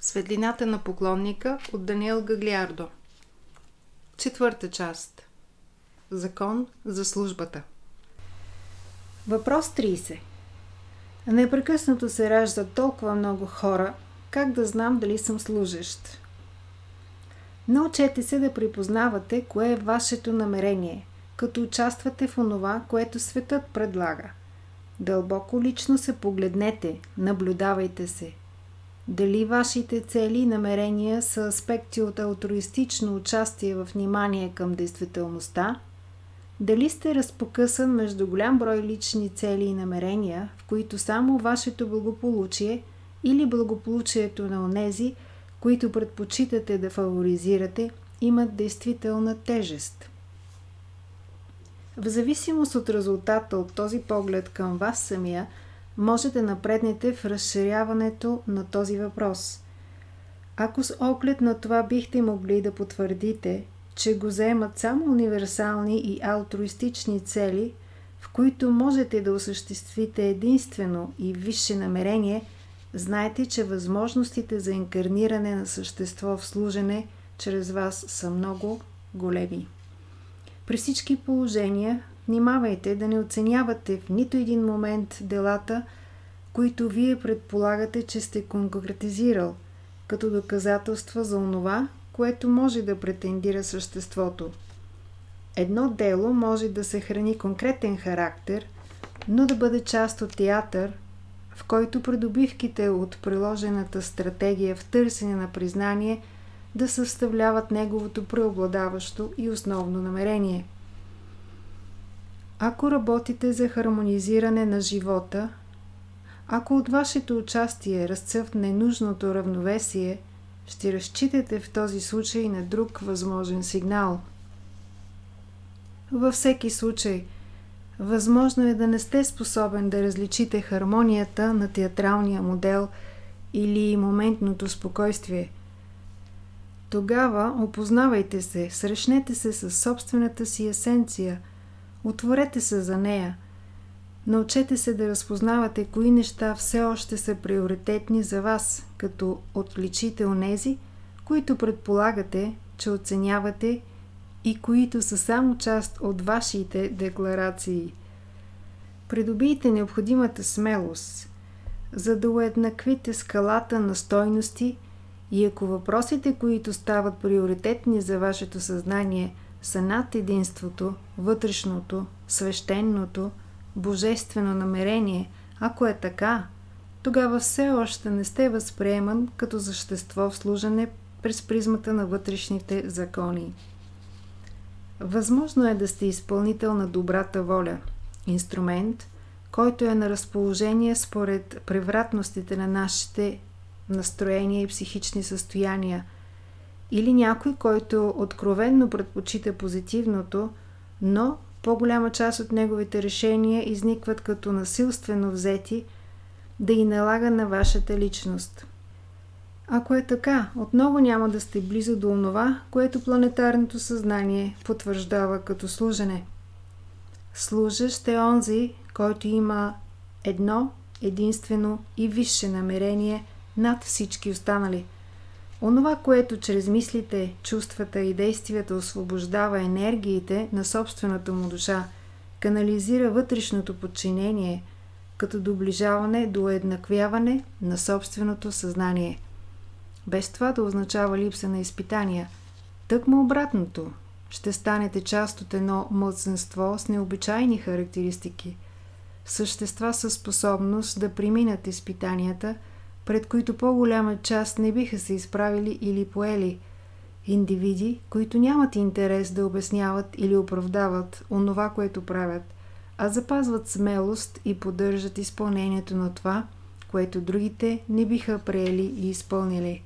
Светлината на поклонника от Даниел Гаглиардо. 4 част. Закон за службата. Въпрос 30. Непрекъснато се раждат толкова много хора, как да знам дали съм служещ? Научете се да припознавате кое е вашето намерение, като участвате в онова, което светът предлага. Дълбоко лично се погледнете, наблюдавайте се. Дали вашите цели и намерения са аспекти от алтруистично участие в внимание към действителността? Дали сте разпокъсан между голям брой лични цели и намерения, в които само вашето благополучие или благополучието на онези, които предпочитате да фаворизирате, имат действителна тежест? В зависимост от резултата от този поглед към вас самия, може да напреднете в разширяването на този въпрос. Ако с оглед на това бихте могли да потвърдите, че го заемат само универсални и алтруистични цели, в които можете да осъществите единствено и висше намерение, знайте, че възможностите за инкарниране на същество в служене чрез вас са много големи. При всички положения, внимавайте да не оценявате в нито един момент делата, които вие предполагате, че сте конкретизирал, като доказателства за онова, което може да претендира съществото. Едно дело може да се храни конкретен характер, но да бъде част от театър, в който придобивките от приложената стратегия в търсене на признание да съставляват неговото преобладаващо и основно намерение. Ако работите за хармонизиране на живота, ако от вашето участие разцъфне нужното равновесие, ще разчитате в този случай на друг възможен сигнал. Във всеки случай, възможно е да не сте способен да различите хармонията на театралния модел или моментното спокойствие. Тогава опознавайте се, срещнете се с собствената си есенция, отворете се за нея. Научете се да разпознавате кои неща все още са приоритетни за вас, като отличите онези, които предполагате, че оценявате и които са само част от вашите декларации. Придобийте необходимата смелост, за да уеднаквите скалата на стойности и ако въпросите, които стават приоритетни за вашето съзнание, са над единството, вътрешното, свещеното, божествено намерение, ако е така, тогава все още не сте възприеман като същество в служене през призмата на вътрешните закони. Възможно е да сте изпълнител на добрата воля, инструмент, който е на разположение според превратностите на нашите настроения и психични състояния, или някой, който откровенно предпочита позитивното, но по-голяма част от неговите решения изникват като насилствено взети, да ги налага на вашата личност. Ако е така, отново няма да сте близо до онова, което планетарното съзнание потвърждава като служене. Служещ е онзи, който има едно, единствено и висше намерение над всички останали. Онова, което чрез мислите, чувствата и действията освобождава енергиите на собствената му душа, канализира вътрешното подчинение, като доближаване до уеднаквяване на собственото съзнание. Без това да означава липса на изпитания. Тъкмо обратното. Ще станете част от едно младсенство с необичайни характеристики. Същества със способност да преминат изпитанията, пред които по-голяма част не биха се изправили или поели. Индивиди, които нямат интерес да обясняват или оправдават онова, което правят, а запазват смелост и поддържат изпълнението на това, което другите не биха приели и изпълнили.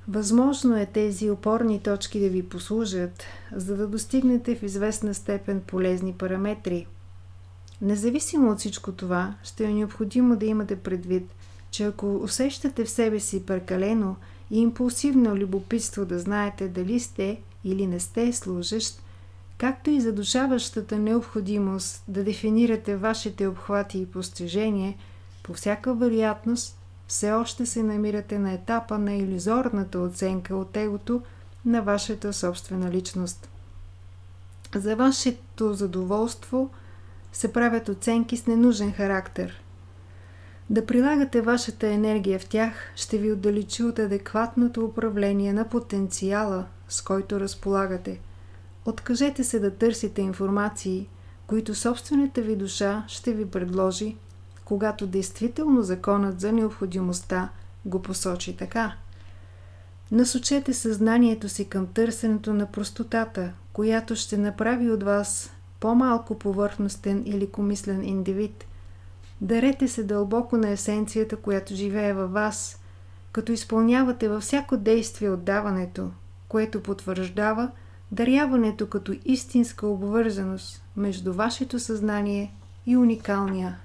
Възможно е тези опорни точки да ви послужат, за да достигнете в известна степен полезни параметри. Независимо от всичко това, ще е необходимо да имате предвид, че ако усещате в себе си прекалено и импулсивно любопитство да знаете дали сте или не сте служещ, както и задушаващата необходимост да дефинирате вашите обхвати и постижения, по всяка вероятност все още се намирате на етапа на илюзорната оценка от егото на вашата собствена личност. За вашето задоволство се правят оценки с ненужен характер. Да прилагате вашата енергия в тях ще ви отдалечи от адекватното управление на потенциала, с който разполагате. Откажете се да търсите информации, които собствената ви душа ще ви предложи, когато действително законът за необходимостта го посочи така. Насочете съзнанието си към търсенето на простотата, която ще направи от вас по-малко повърхностен или лекомислен индивид. Дарете се дълбоко на есенцията, която живее във вас, като изпълнявате във всяко действие отдаването, което потвърждава даряването като истинска обвързаност между вашето съзнание и уникалния